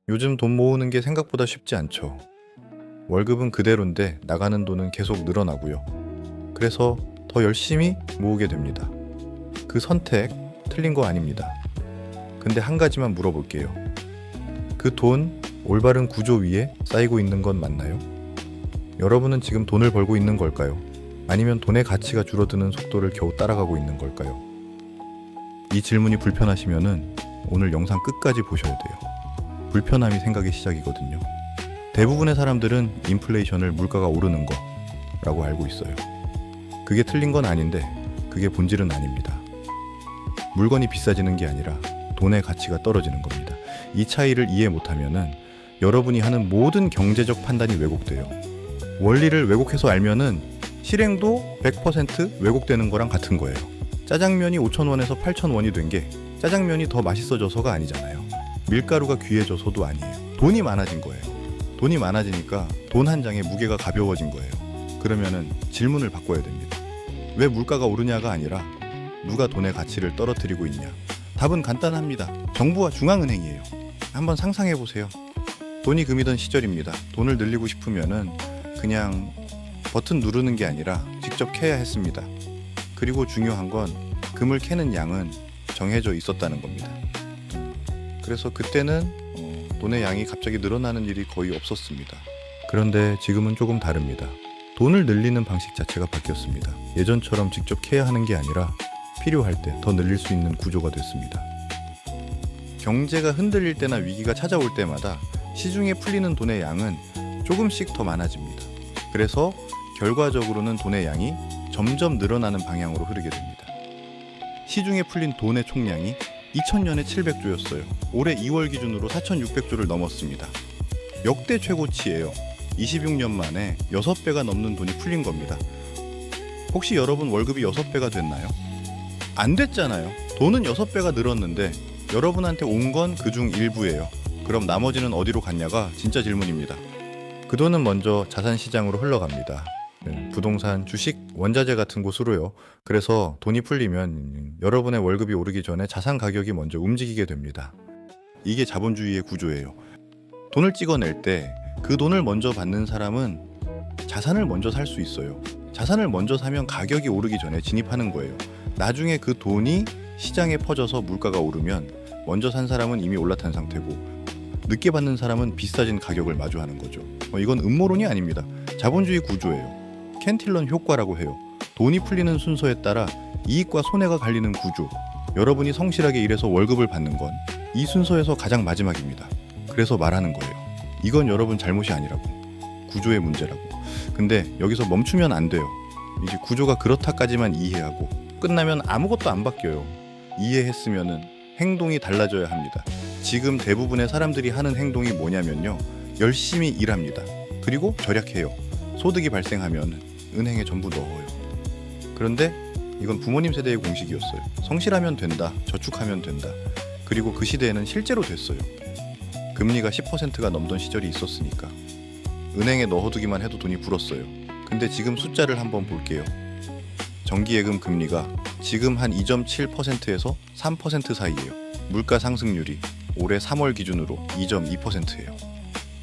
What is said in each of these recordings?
요즘 돈 모으는 게 생각보다 쉽지 않죠. 월급은 그대로인데 나가는 돈은 계속 늘어나고요. 그래서 더 열심히 모으게 됩니다. 그 선택 틀린 거 아닙니다. 근데 한 가지만 물어볼게요. 그 돈 올바른 구조 위에 쌓이고 있는 건 맞나요? 여러분은 지금 돈을 벌고 있는 걸까요? 아니면 돈의 가치가 줄어드는 속도를 겨우 따라가고 있는 걸까요? 이 질문이 불편하시면은 오늘 영상 끝까지 보셔야 돼요. 불편함이 생각의 시작이거든요. 대부분의 사람들은 인플레이션을 물가가 오르는 거라고 알고 있어요. 그게 틀린 건 아닌데 그게 본질은 아닙니다. 물건이 비싸지는 게 아니라 돈의 가치가 떨어지는 겁니다. 이 차이를 이해 못하면은 여러분이 하는 모든 경제적 판단이 왜곡돼요. 원리를 왜곡해서 알면은 실행도 100% 왜곡되는 거랑 같은 거예요. 짜장면이 5,000원에서 8,000원이 된 게 짜장면이 더 맛있어져서가 아니잖아요. 밀가루가 귀해져서도 아니에요. 돈이 많아진 거예요. 돈이 많아지니까 돈 한 장의 무게가 가벼워진 거예요. 그러면은 질문을 바꿔야 됩니다. 왜 물가가 오르냐가 아니라 누가 돈의 가치를 떨어뜨리고 있냐. 답은 간단합니다. 정부와 중앙은행이에요. 한번 상상해 보세요. 돈이 금이던 시절입니다. 돈을 늘리고 싶으면은 그냥 버튼 누르는 게 아니라 직접 캐야 했습니다. 그리고 중요한 건 금을 캐는 양은 정해져 있었다는 겁니다. 그래서 그때는 돈의 양이 갑자기 늘어나는 일이 거의 없었습니다. 그런데 지금은 조금 다릅니다. 돈을 늘리는 방식 자체가 바뀌었습니다. 예전처럼 직접 캐야 하는 게 아니라 필요할 때 더 늘릴 수 있는 구조가 됐습니다. 경제가 흔들릴 때나 위기가 찾아올 때마다 시중에 풀리는 돈의 양은 조금씩 더 많아집니다. 그래서 결과적으로는 돈의 양이 점점 늘어나는 방향으로 흐르게 됩니다. 시중에 풀린 돈의 총량이 2000년에 700조였어요. 올해 2월 기준으로 4600조를 넘었습니다. 역대 최고치예요. 26년 만에 6배가 넘는 돈이 풀린 겁니다. 혹시 여러분 월급이 6배가 됐나요? 안 됐잖아요. 돈은 6배가 늘었는데 여러분한테 온 건 그중 일부예요. 그럼 나머지는 어디로 갔냐가 진짜 질문입니다. 그 돈은 먼저 자산시장으로 흘러갑니다. 부동산, 주식, 원자재 같은 곳으로요. 그래서 돈이 풀리면 여러분의 월급이 오르기 전에 자산 가격이 먼저 움직이게 됩니다. 이게 자본주의의 구조예요. 돈을 찍어낼 때 그 돈을 먼저 받는 사람은 자산을 먼저 살 수 있어요. 자산을 먼저 사면 가격이 오르기 전에 진입하는 거예요. 나중에 그 돈이 시장에 퍼져서 물가가 오르면 먼저 산 사람은 이미 올라탄 상태고 늦게 받는 사람은 비싸진 가격을 마주하는 거죠. 이건 음모론이 아닙니다. 자본주의 구조예요. 캔틸런 효과라고 해요. 돈이 풀리는 순서에 따라 이익과 손해가 갈리는 구조. 여러분이 성실하게 일해서 월급을 받는 건 이 순서에서 가장 마지막입니다. 그래서 말하는 거예요. 이건 여러분 잘못이 아니라고. 구조의 문제라고. 근데 여기서 멈추면 안 돼요. 이제 구조가 그렇다까지만 이해하고 끝나면 아무것도 안 바뀌어요. 이해했으면은 행동이 달라져야 합니다. 지금 대부분의 사람들이 하는 행동이 뭐냐면요. 열심히 일합니다. 그리고 절약해요. 소득이 발생하면 은행에 전부 넣어요. 그런데 이건 부모님 세대의 공식이었어요. 성실하면 된다. 저축하면 된다. 그리고 그 시대에는 실제로 됐어요. 금리가 10%가 넘던 시절이 있었으니까. 은행에 넣어두기만 해도 돈이 불었어요. 근데 지금 숫자를 한번 볼게요. 정기예금 금리가 지금 한 2.7%에서 3% 사이예요. 물가 상승률이 올해 3월 기준으로 2.2%예요.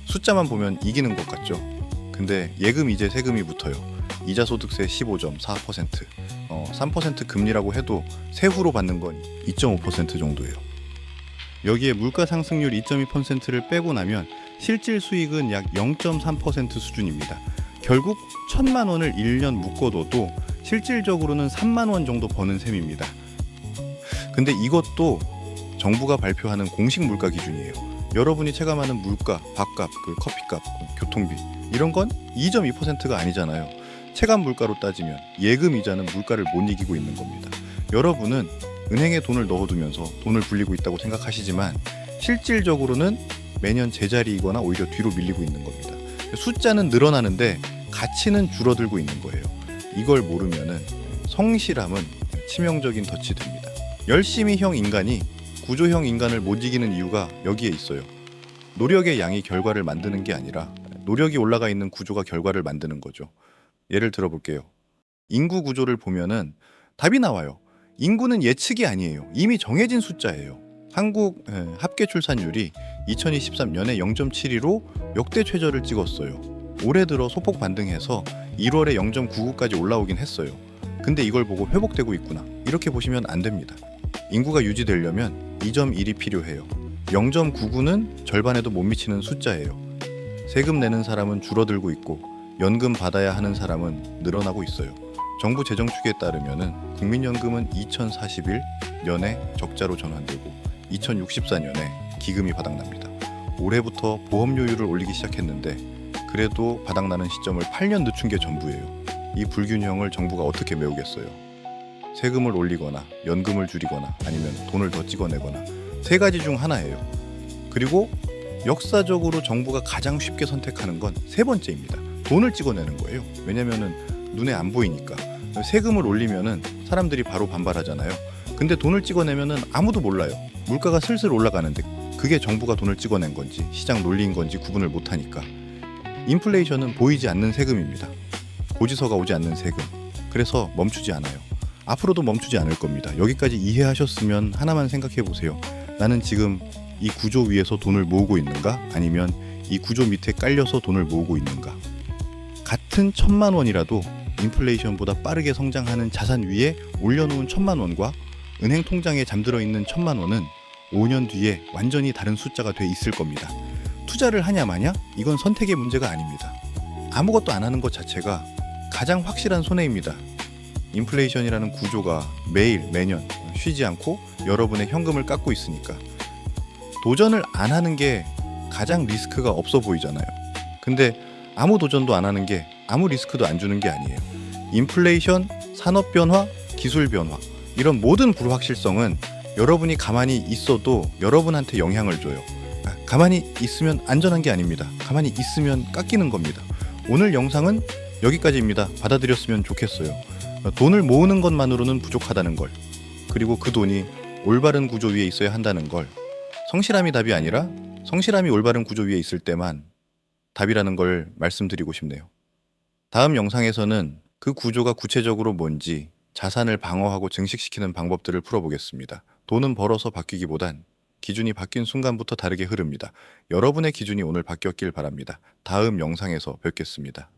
숫자만 보면 이기는 것 같죠? 근데 예금 이제 세금이 붙어요. 이자 소득세 15.4%, 3% 금리라고 해도 세후로 받는 건 2.5% 정도예요. 여기에 물가 상승률 2.2%를 빼고 나면 실질 수익은 약 0.3% 수준입니다. 결국 1,000만 원을 1년 묶어둬도 실질적으로는 3만 원 정도 버는 셈입니다. 근데 이것도 정부가 발표하는 공식 물가 기준이에요. 여러분이 체감하는 물가, 밥값, 커피값, 교통비 이런 건 2.2%가 아니잖아요. 체감 물가로 따지면 예금 이자는 물가를 못 이기고 있는 겁니다. 여러분은 은행에 돈을 넣어두면서 돈을 불리고 있다고 생각하시지만 실질적으로는 매년 제자리이거나 오히려 뒤로 밀리고 있는 겁니다. 숫자는 늘어나는데 가치는 줄어들고 있는 거예요. 이걸 모르면은 성실함은 치명적인 덫이 됩니다. 열심히형 인간이 구조형 인간을 못 이기는 이유가 여기에 있어요. 노력의 양이 결과를 만드는 게 아니라 노력이 올라가 있는 구조가 결과를 만드는 거죠. 예를 들어 볼게요. 인구 구조를 보면은 답이 나와요. 인구는 예측이 아니에요. 이미 정해진 숫자예요. 한국 합계 출산율이 2023년에 0.72로 역대 최저를 찍었어요. 올해 들어 소폭 반등해서 1월에 0.99까지 올라오긴 했어요. 근데 이걸 보고 회복되고 있구나, 이렇게 보시면 안 됩니다. 인구가 유지되려면 2.1이 필요해요. 0.99는 절반에도 못 미치는 숫자예요. 세금 내는 사람은 줄어들고 있고 연금 받아야 하는 사람은 늘어나고 있어요. 정부 재정 축에 따르면은 국민연금은 2041년에 적자로 전환되고 2064년에 기금이 바닥납니다. 올해부터 보험료율을 올리기 시작했는데 그래도 바닥나는 시점을 8년 늦춘 게 전부예요. 이 불균형을 정부가 어떻게 메우겠어요? 세금을 올리거나 연금을 줄이거나 아니면 돈을 더 찍어내거나 세 가지 중 하나예요. 그리고 역사적으로 정부가 가장 쉽게 선택하는 건 세 번째입니다. 돈을 찍어내는 거예요. 왜냐면은 눈에 안 보이니까. 세금을 올리면은 사람들이 바로 반발하잖아요. 근데 돈을 찍어내면은 아무도 몰라요. 물가가 슬슬 올라가는데 그게 정부가 돈을 찍어낸 건지 시장 논리인 건지 구분을 못하니까. 인플레이션은 보이지 않는 세금입니다. 고지서가 오지 않는 세금. 그래서 멈추지 않아요. 앞으로도 멈추지 않을 겁니다. 여기까지 이해하셨으면 하나만 생각해 보세요. 나는 지금 이 구조 위에서 돈을 모으고 있는가? 아니면 이 구조 밑에 깔려서 돈을 모으고 있는가? 같은 1,000만 원이라도 인플레이션보다 빠르게 성장하는 자산 위에 올려놓은 1,000만 원과 은행 통장에 잠들어 있는 1,000만 원은 5년 뒤에 완전히 다른 숫자가 돼 있을 겁니다. 투자를 하냐 마냐? 이건 선택의 문제가 아닙니다. 아무것도 안 하는 것 자체가 가장 확실한 손해입니다. 인플레이션이라는 구조가 매일 매년 쉬지 않고 여러분의 현금을 깎고 있으니까 도전을 안 하는 게 가장 리스크가 없어 보이잖아요. 근데 아무 도전도 안 하는 게 아무 리스크도 안 주는 게 아니에요. 인플레이션, 산업 변화, 기술 변화, 이런 모든 불확실성은 여러분이 가만히 있어도 여러분한테 영향을 줘요. 가만히 있으면 안전한 게 아닙니다. 가만히 있으면 깎이는 겁니다. 오늘 영상은 여기까지입니다. 받아들였으면 좋겠어요. 돈을 모으는 것만으로는 부족하다는 걸, 그리고 그 돈이 올바른 구조 위에 있어야 한다는 걸, 성실함이 답이 아니라 성실함이 올바른 구조 위에 있을 때만 답이라는 걸 말씀드리고 싶네요. 다음 영상에서는 그 구조가 구체적으로 뭔지, 자산을 방어하고 증식시키는 방법들을 풀어보겠습니다. 돈은 벌어서 바뀌기보단 기준이 바뀐 순간부터 다르게 흐릅니다. 여러분의 기준이 오늘 바뀌었길 바랍니다. 다음 영상에서 뵙겠습니다.